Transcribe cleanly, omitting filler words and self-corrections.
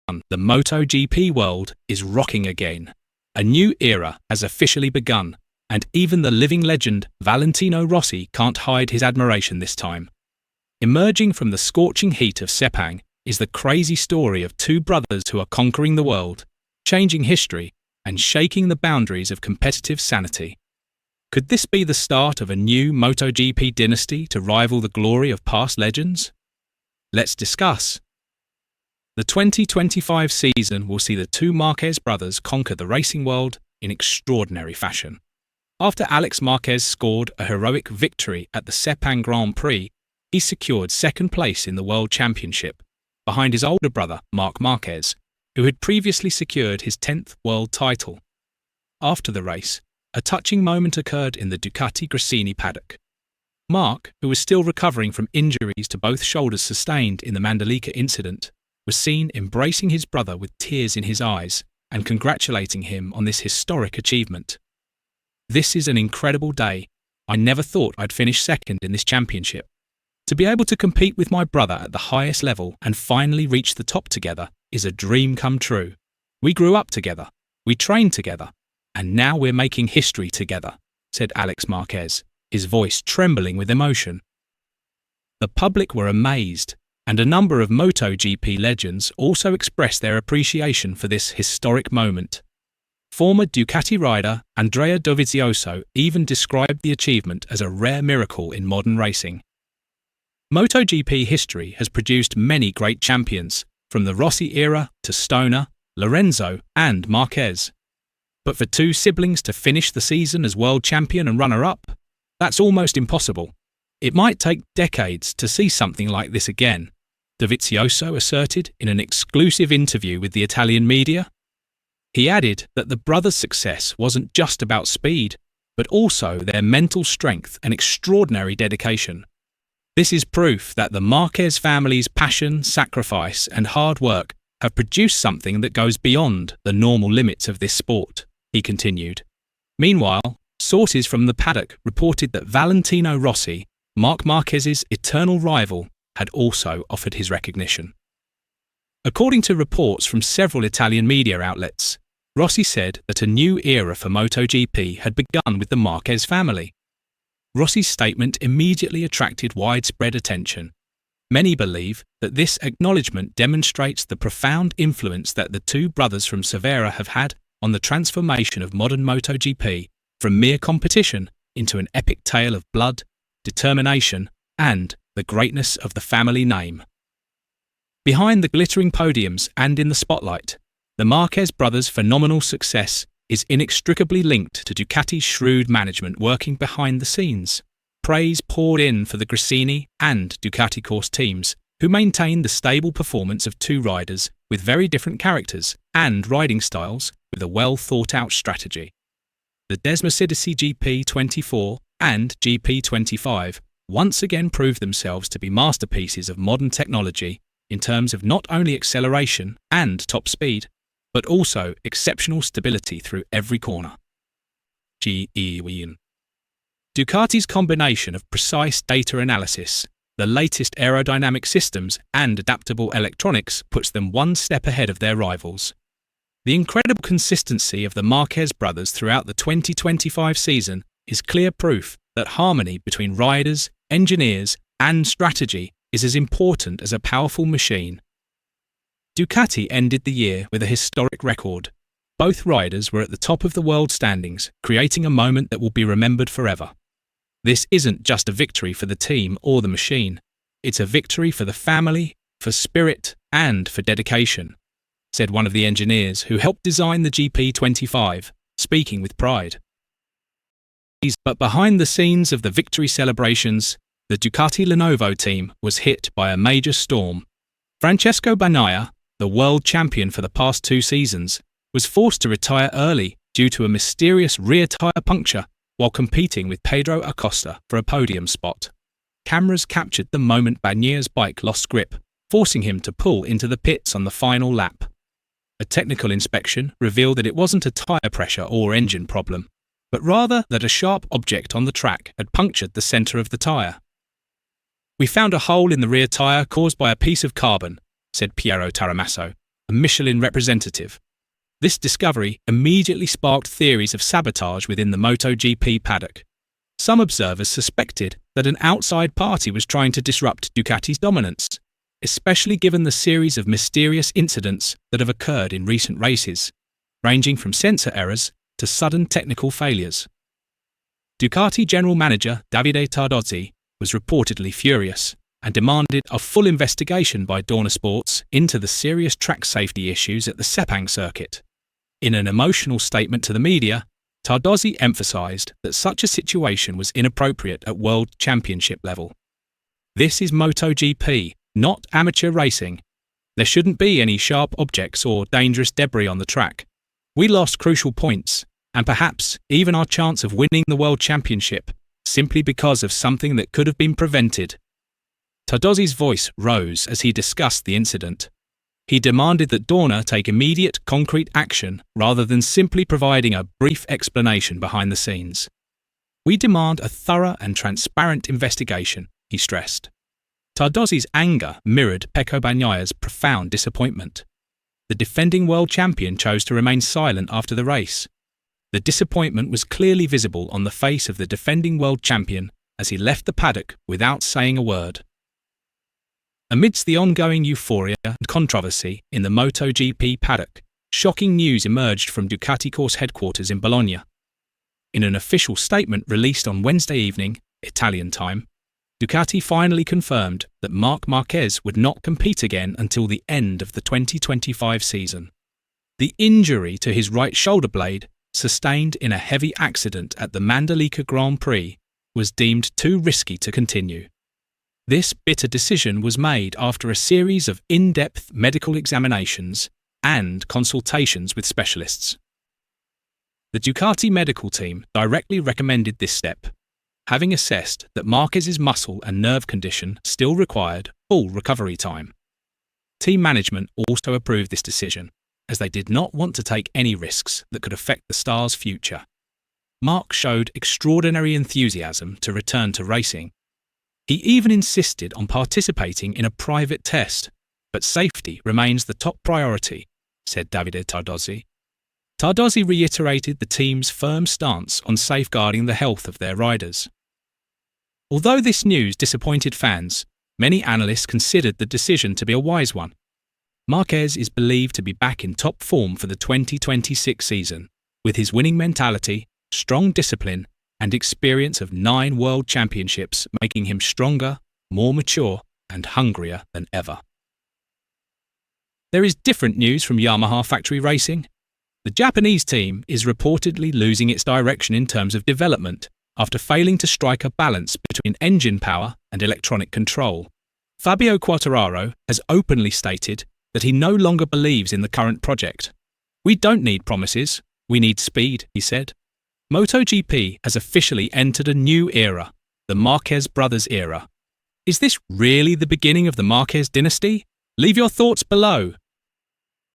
The MotoGP world is rocking again. A new era has officially begun, and even the living legend Valentino Rossi can't hide his admiration this time. Emerging from the scorching heat of Sepang is the crazy story of two brothers who are conquering the world, changing history, and shaking the boundaries of competitive sanity. Could this be the start of a new MotoGP dynasty to rival the glory of past legends? Let's discuss. The 2025 season will see the two Marquez brothers conquer the racing world in extraordinary fashion. After Alex Marquez scored a heroic victory at the Sepang Grand Prix, he secured second place in the World Championship, behind his older brother Marc Márquez, who had previously secured his 10th world title. After the race, a touching moment occurred in the Ducati Gresini paddock. Marc, who was still recovering from injuries to both shoulders sustained in the Mandalika incident, was seen embracing his brother with tears in his eyes and congratulating him on this historic achievement. "This is an incredible day. I never thought I'd finish second in this championship. To be able to compete with my brother at the highest level and finally reach the top together is a dream come true. We grew up together, we trained together, and now we're making history together," said Alex Marquez, his voice trembling with emotion. The public were amazed, and a number of MotoGP legends also expressed their appreciation for this historic moment. Former Ducati rider Andrea Dovizioso even described the achievement as a rare miracle in modern racing. MotoGP history has produced many great champions, from the Rossi era to Stoner, Lorenzo and Marquez. But for two siblings to finish the season as world champion and runner-up, that's almost impossible. It might take decades to see something like this again, Dovizioso asserted in an exclusive interview with the Italian media. He added that the brothers' success wasn't just about speed, but also their mental strength and extraordinary dedication. "This is proof that the Marquez family's passion, sacrifice, and hard work have produced something that goes beyond the normal limits of this sport," he continued. Meanwhile, sources from the paddock reported that Valentino Rossi, Marc Márquez's eternal rival, had also offered his recognition. According to reports from several Italian media outlets, Rossi said that a new era for MotoGP had begun with the Marquez family. Rossi's statement immediately attracted widespread attention. Many believe that this acknowledgement demonstrates the profound influence that the two brothers from Cervera have had on the transformation of modern MotoGP from mere competition into an epic tale of blood, determination, and the greatness of the family name. Behind the glittering podiums and in the spotlight, the Marquez brothers' phenomenal success is inextricably linked to Ducati's shrewd management working behind the scenes. Praise poured in for the Gresini and Ducati course teams, who maintained the stable performance of two riders with very different characters and riding styles with a well-thought-out strategy. The Desmosedici GP24 and GP25 once again proved themselves to be masterpieces of modern technology in terms of not only acceleration and top speed, but also exceptional stability through every corner. Ducati's combination of precise data analysis, the latest aerodynamic systems and adaptable electronics puts them one step ahead of their rivals. The incredible consistency of the Marquez brothers throughout the 2025 season is clear proof that harmony between riders, engineers and strategy is as important as a powerful machine. Ducati ended the year with a historic record. Both riders were at the top of the world standings, creating a moment that will be remembered forever. This isn't just a victory for the team or the machine. It's a victory for the family, for spirit, and for dedication, said one of the engineers who helped design the GP25, speaking with pride. But behind the scenes of the victory celebrations, the Ducati Lenovo team was hit by a major storm. Francesco Bagnaia, the world champion for the past 2 seasons, was forced to retire early due to a mysterious rear tyre puncture while competing with Pedro Acosta for a podium spot. Cameras captured the moment Bagnaia's bike lost grip, forcing him to pull into the pits on the final lap. A technical inspection revealed that it wasn't a tyre pressure or engine problem, but rather that a sharp object on the track had punctured the centre of the tyre. "We found a hole in the rear tyre caused by a piece of carbon," said Piero Taramasso, a Michelin representative. This discovery immediately sparked theories of sabotage within the MotoGP paddock. Some observers suspected that an outside party was trying to disrupt Ducati's dominance, especially given the series of mysterious incidents that have occurred in recent races, ranging from sensor errors to sudden technical failures. Ducati general manager Davide Tardozzi was reportedly furious and demanded a full investigation by Dorna Sports into the serious track safety issues at the Sepang circuit. In an emotional statement to the media, Tardozzi emphasised that such a situation was inappropriate at World Championship level. This is MotoGP, not amateur racing. There shouldn't be any sharp objects or dangerous debris on the track. We lost crucial points, and perhaps even our chance of winning the World Championship, simply because of something that could have been prevented. Tardozzi's voice rose as he discussed the incident. He demanded that Dorna take immediate, concrete action rather than simply providing a brief explanation behind the scenes. We demand a thorough and transparent investigation, he stressed. Tardozzi's anger mirrored Pecco Bagnaia's profound disappointment. The defending world champion chose to remain silent after the race. The disappointment was clearly visible on the face of the defending world champion as he left the paddock without saying a word. Amidst the ongoing euphoria and controversy in the MotoGP paddock, shocking news emerged from Ducati course headquarters in Bologna. In an official statement released on Wednesday evening, Italian time, Ducati finally confirmed that Marc Márquez would not compete again until the end of the 2025 season. The injury to his right shoulder blade, sustained in a heavy accident at the Mandalika Grand Prix, was deemed too risky to continue. This bitter decision was made after a series of in-depth medical examinations and consultations with specialists. The Ducati medical team directly recommended this step, having assessed that Márquez's muscle and nerve condition still required full recovery time. Team management also approved this decision, as they did not want to take any risks that could affect the star's future. Marc showed extraordinary enthusiasm to return to racing. He even insisted on participating in a private test, but safety remains the top priority, said Davide Tardozzi. Tardozzi reiterated the team's firm stance on safeguarding the health of their riders. Although this news disappointed fans, many analysts considered the decision to be a wise one. Márquez is believed to be back in top form for the 2026 season, with his winning mentality, strong discipline, and experience of 9 world championships making him stronger, more mature, and hungrier than ever. There is different news from Yamaha Factory Racing. The Japanese team is reportedly losing its direction in terms of development after failing to strike a balance between engine power and electronic control. Fabio Quartararo has openly stated that he no longer believes in the current project. "We don't need promises, we need speed," he said. MotoGP has officially entered a new era, the Marquez brothers era. Is this really the beginning of the Marquez dynasty? Leave your thoughts below.